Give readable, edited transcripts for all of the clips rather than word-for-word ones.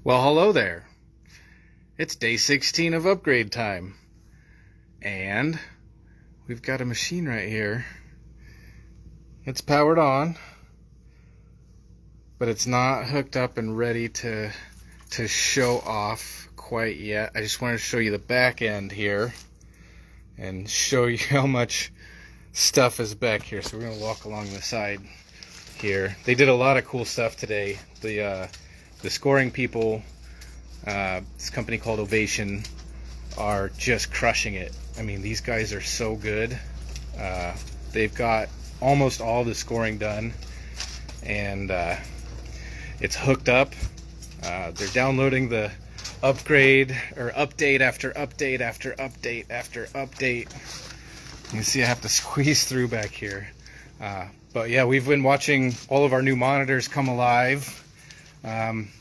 Well, hello there. It's day 16 of upgrade time. And we've got a machine right here. It's powered on, but it's not hooked up and ready to show off quite yet. I just wanted to show you the back end here and show you how much stuff is back here. So we're going to walk along the side here. They did a lot of cool stuff today. The scoring people, this company called Ovation, are just crushing it. I mean, these guys are so good. They've got almost all the scoring done, and it's hooked up. They're downloading the upgrade or update after update after update after update. You can see I have to squeeze through back here. But yeah, we've been watching all of our new monitors come alive.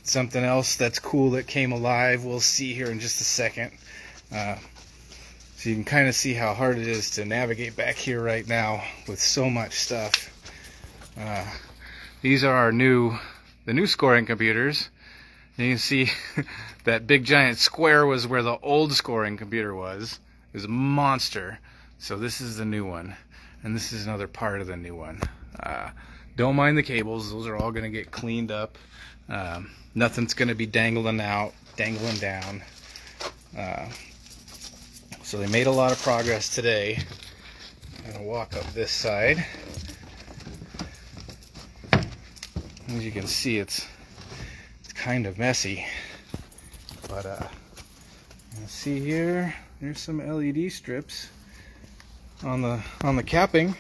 Something else that's cool that came alive, we'll see here in just a second. So you can kind of see how hard it is to navigate back here right now with so much stuff. These are the new scoring computers. And you can see that big giant square was where the old scoring computer was. It was a monster. So this is the new one, and this is another part of the new one. Don't mind the cables; those are all going to get cleaned up. Nothing's going to be dangling down. So they made a lot of progress today. I'm going to walk up this side. As you can see, it's kind of messy, but you see here, there's some LED strips on the capping,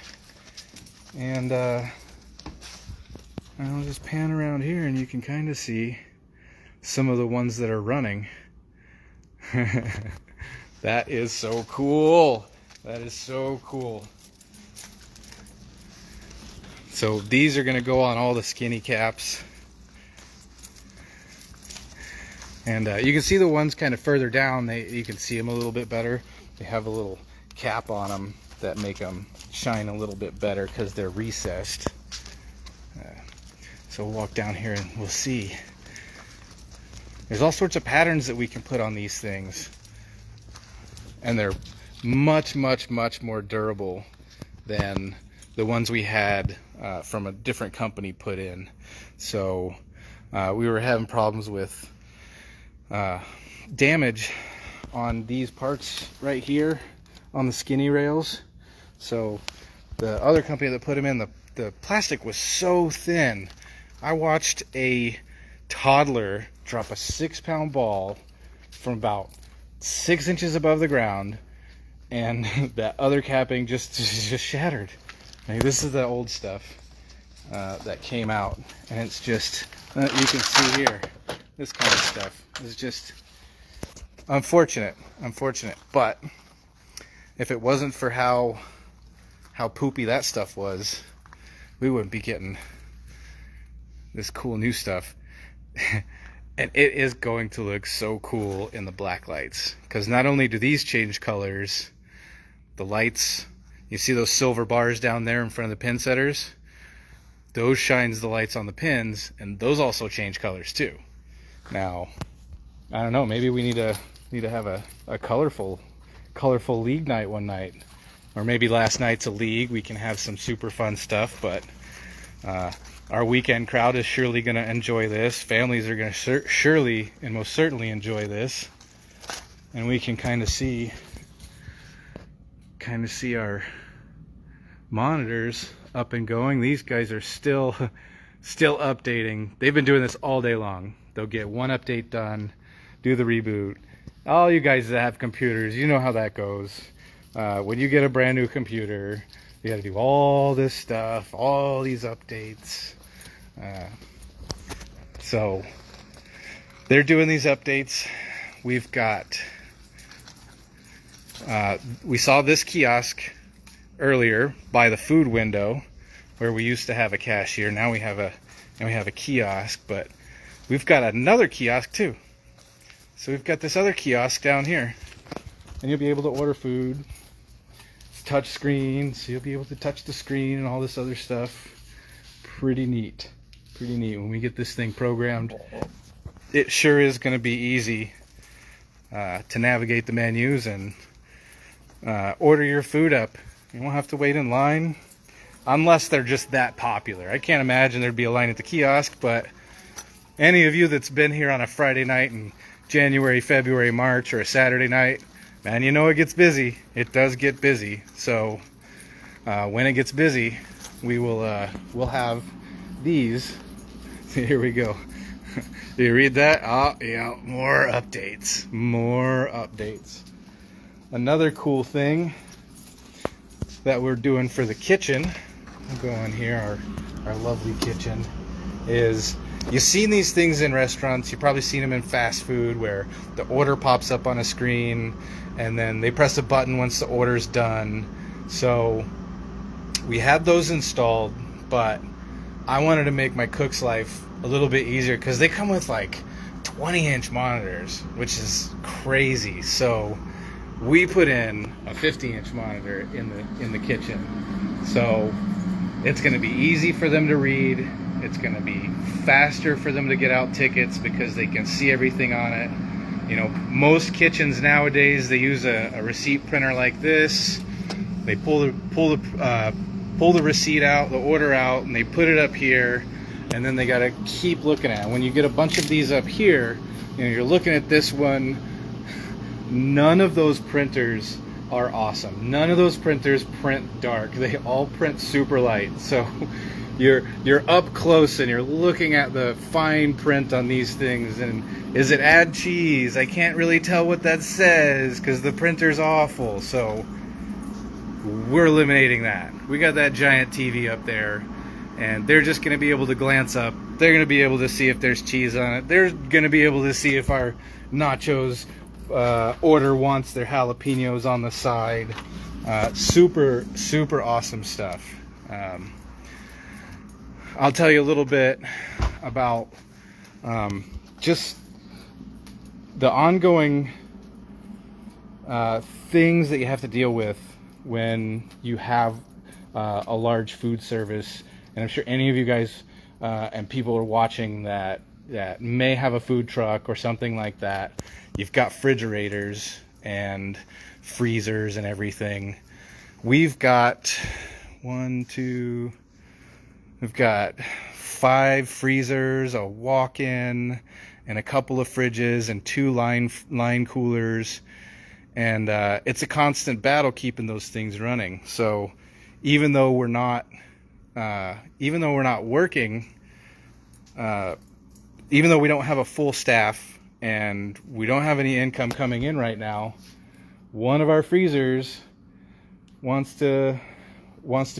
and I'll just pan around here and you can kind of see some of the ones that are running. That is so cool. That is so cool. So these are going to go on all the skinny caps. And you can see the ones kind of further down, you can see them a little bit better. They have a little cap on them that make them shine a little bit better because they're recessed. So we'll walk down here and we'll see. There's all sorts of patterns that we can put on these things. And they're much, much, much more durable than the ones we had from a different company put in. So we were having problems with damage on these parts right here on the skinny rails. So the other company that put them in, the plastic was so thin. I watched a toddler drop a 6-pound ball from about 6 inches above the ground, and that other capping just shattered. Like, this is the old stuff that came out, and it's just you can see here, this kind of stuff is just unfortunate. But if it wasn't for how poopy that stuff was, we wouldn't be getting this cool new stuff. And it is going to look so cool in the black lights, because not only do these change colors, the lights, you see those silver bars down there in front of the Pinsetters, those shines the lights on the pins, and those also change colors too. Now, I don't know, maybe we need to have a colorful league night one night, or maybe last night's a league, we can have some super fun stuff. But our weekend crowd is surely going to enjoy this. Families are going to surely and most certainly enjoy this, and we can kind of see our monitors up and going. These guys are still updating. They've been doing this all day long. They'll get one update done, do the reboot. All you guys that have computers, you know how that goes. When you get a brand new computer, you got to do all this stuff, all these updates. So they're doing these updates. We've got we saw this kiosk earlier by the food window where we used to have a cashier. Now we have a kiosk, but we've got another kiosk too. So we've got this other kiosk down here, and you'll be able to order food. It's touch screen, so you'll be able to touch the screen and all this other stuff. Pretty neat. When we get this thing programmed it sure is going to be easy to navigate the menus and order your food up. You won't have to wait in line unless they're just that popular. I can't imagine there'd be a line at the kiosk, but any of you that's been here on a Friday night in January, February, March, or a Saturday night, man, you know it gets busy. It does get busy. So when it gets busy, we'll have these. Here we go. Do you read that? Oh, yeah, more updates. More updates. Another cool thing that we're doing for the kitchen, I'll go in here, our lovely kitchen, is you've seen these things in restaurants. You've probably seen them in fast food where the order pops up on a screen and then they press a button once the order's done. So we had those installed, but I wanted to make my cook's life a little bit easier because they come with like 20-inch monitors, which is crazy. So we put in a 50-inch monitor in the kitchen. So it's going to be easy for them to read. It's going to be faster for them to get out tickets because they can see everything on it. You know, most kitchens nowadays, they use a receipt printer like this. They pull the receipt out, the order out, and they put it up here, and then they got to keep looking at it. When you get a bunch of these up here, you know, you're looking at this one. None of those printers are awesome. None of those printers print dark. They all print super light. So you're up close and you're looking at the fine print on these things, and is it add cheese? I can't really tell what that says because the printer's awful. So we're eliminating that. We got that giant TV up there, and they're just going to be able to glance up. They're going to be able to see if there's cheese on it. They're going to be able to see if our nachos order wants their jalapenos on the side. Super awesome stuff. I'll tell you a little bit about just the ongoing things that you have to deal with when you have a large food service. And I'm sure any of you guys and people are watching that may have a food truck or something like that. You've got refrigerators and freezers and everything. We've got we've got 5 freezers, a walk-in, and a couple of fridges and 2 line coolers. And it's a constant battle keeping those things running. So even though we're not working, even though we don't have a full staff and we don't have any income coming in right now, one of our freezers wants to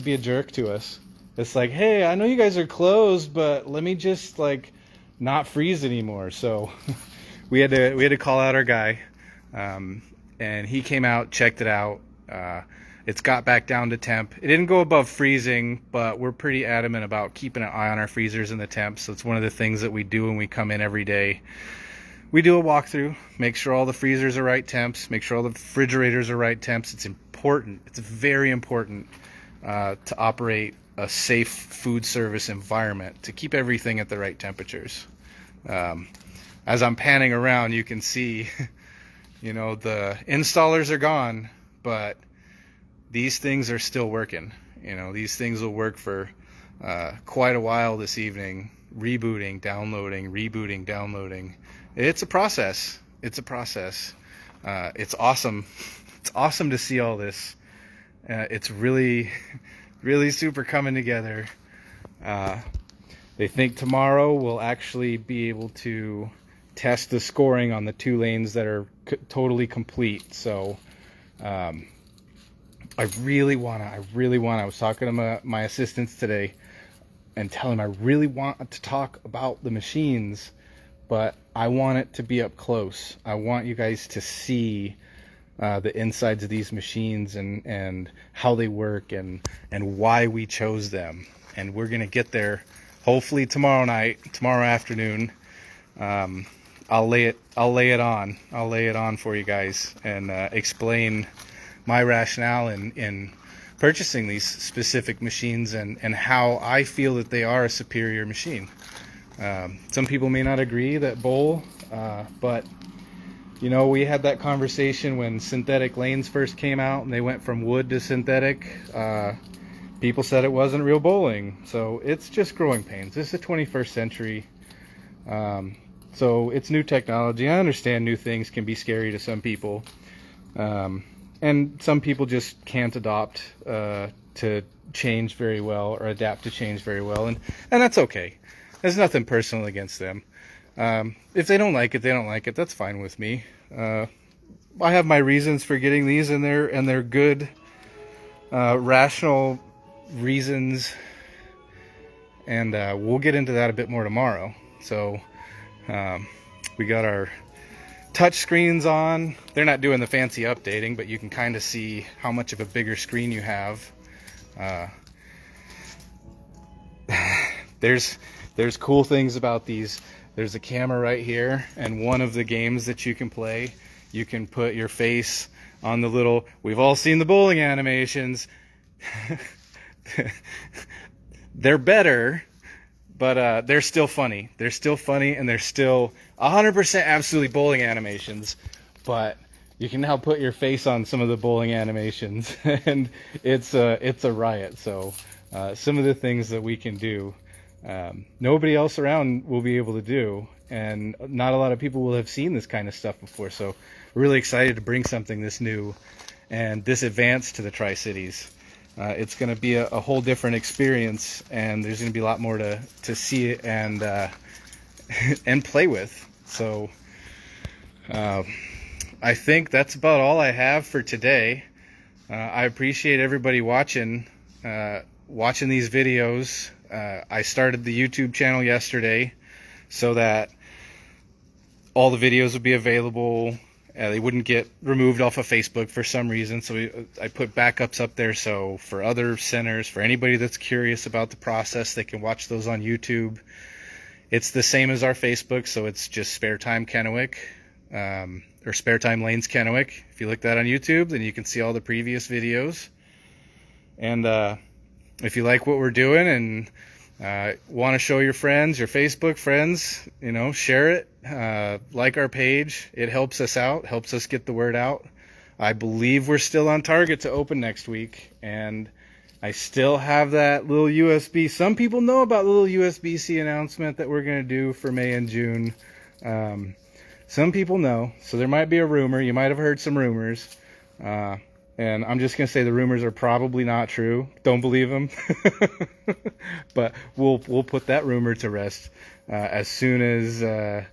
be a jerk to us. It's like, hey, I know you guys are closed, but let me just like not freeze anymore. So we had to call out our guy, and he came out, checked it out. It's got back down to temp. It didn't go above freezing, but we're pretty adamant about keeping an eye on our freezers and the temps. So it's one of the things that we do when we come in every day. We do a walkthrough, make sure all the freezers are right temps, make sure all the refrigerators are right temps. It's important. It's very important to operate a safe food service environment, to keep everything at the right temperatures. As I'm panning around, you can see, you know, the installers are gone, but these things are still working. You know, these things will work for quite a while this evening. Rebooting, downloading. It's a process. It's awesome. It's awesome to see all this. It's really super coming together. They think tomorrow we'll actually be able to test the scoring on the 2 lanes that are totally complete. So I really want to, I was talking to my assistants today and telling them I really want to talk about the machines, but I want it to be up close. I want you guys to see the insides of these machines and how they work and why we chose them. And we're going to get there hopefully tomorrow afternoon. I'll lay it on for you guys and explain my rationale in purchasing these specific machines and how I feel that they are a superior machine. Some people may not agree that bowl, but you know, we had that conversation when synthetic lanes first came out and they went from wood to synthetic. People said it wasn't real bowling, so it's just growing pains. This is the 21st century, so it's new technology. I understand new things can be scary to some people, and some people just can't adopt to change very well or adapt to change very well, and that's okay. There's nothing personal against them. If they don't like it, they don't like it. That's fine with me. I have my reasons for getting these, and they're good, rational reasons, and we'll get into that a bit more tomorrow. So we got our touch screens on. They're not doing the fancy updating, but you can kind of see how much of a bigger screen you have. There's cool things about these. There's a camera right here, and one of the games that you can play, you can put your face on the little, we've all seen the bowling animations. They're better, but they're still funny. They're still funny, and they're still 100% absolutely bowling animations, but you can now put your face on some of the bowling animations, and it's a riot. So some of the things that we can do, nobody else around will be able to do, and not a lot of people will have seen this kind of stuff before. So we're really excited to bring something this new and this advanced to the Tri-Cities. It's going to be a whole different experience, and there's going to be a lot more to see it and and play with. So I think that's about all I have for today. I appreciate everybody watching these videos. I started the YouTube channel yesterday so that all the videos would be available. They wouldn't get removed off of Facebook for some reason, so I put backups up there, so for other centers, for anybody that's curious about the process, they can watch those on YouTube. It's the same as our Facebook, so it's just Spare Time Kennewick, or Spare Time Lanes Kennewick. If you look that on YouTube, then you can see all the previous videos. And if you like what we're doing and want to show your friends, your Facebook friends, you know, share it, like our page. It helps us out, helps us get the word out. I believe we're still on target to open next week, and I still have that little USB. Some people know about the little USBC announcement that we're going to do for May and June. Some people know, so there might be a rumor. You might have heard some rumors. And I'm just going to say the rumors are probably not true. Don't believe them. But we'll put that rumor to rest as soon as I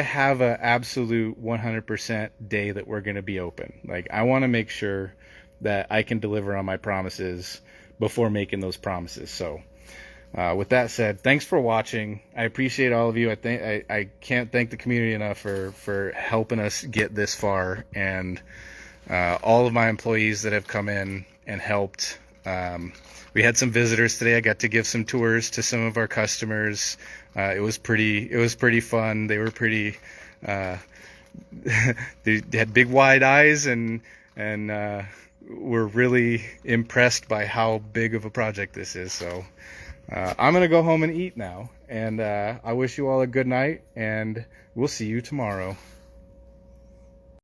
have an absolute 100% day that we're going to be open. Like, I want to make sure that I can deliver on my promises before making those promises. So with that said, thanks for watching. I appreciate all of you. I can't thank the community enough for helping us get this far, and all of my employees that have come in and helped. We had some visitors today. I got to give some tours to some of our customers. It was pretty fun. They were pretty, they had big wide eyes, and were really impressed by how big of a project this is. So I'm gonna go home and eat now, and I wish you all a good night, and we'll see you tomorrow.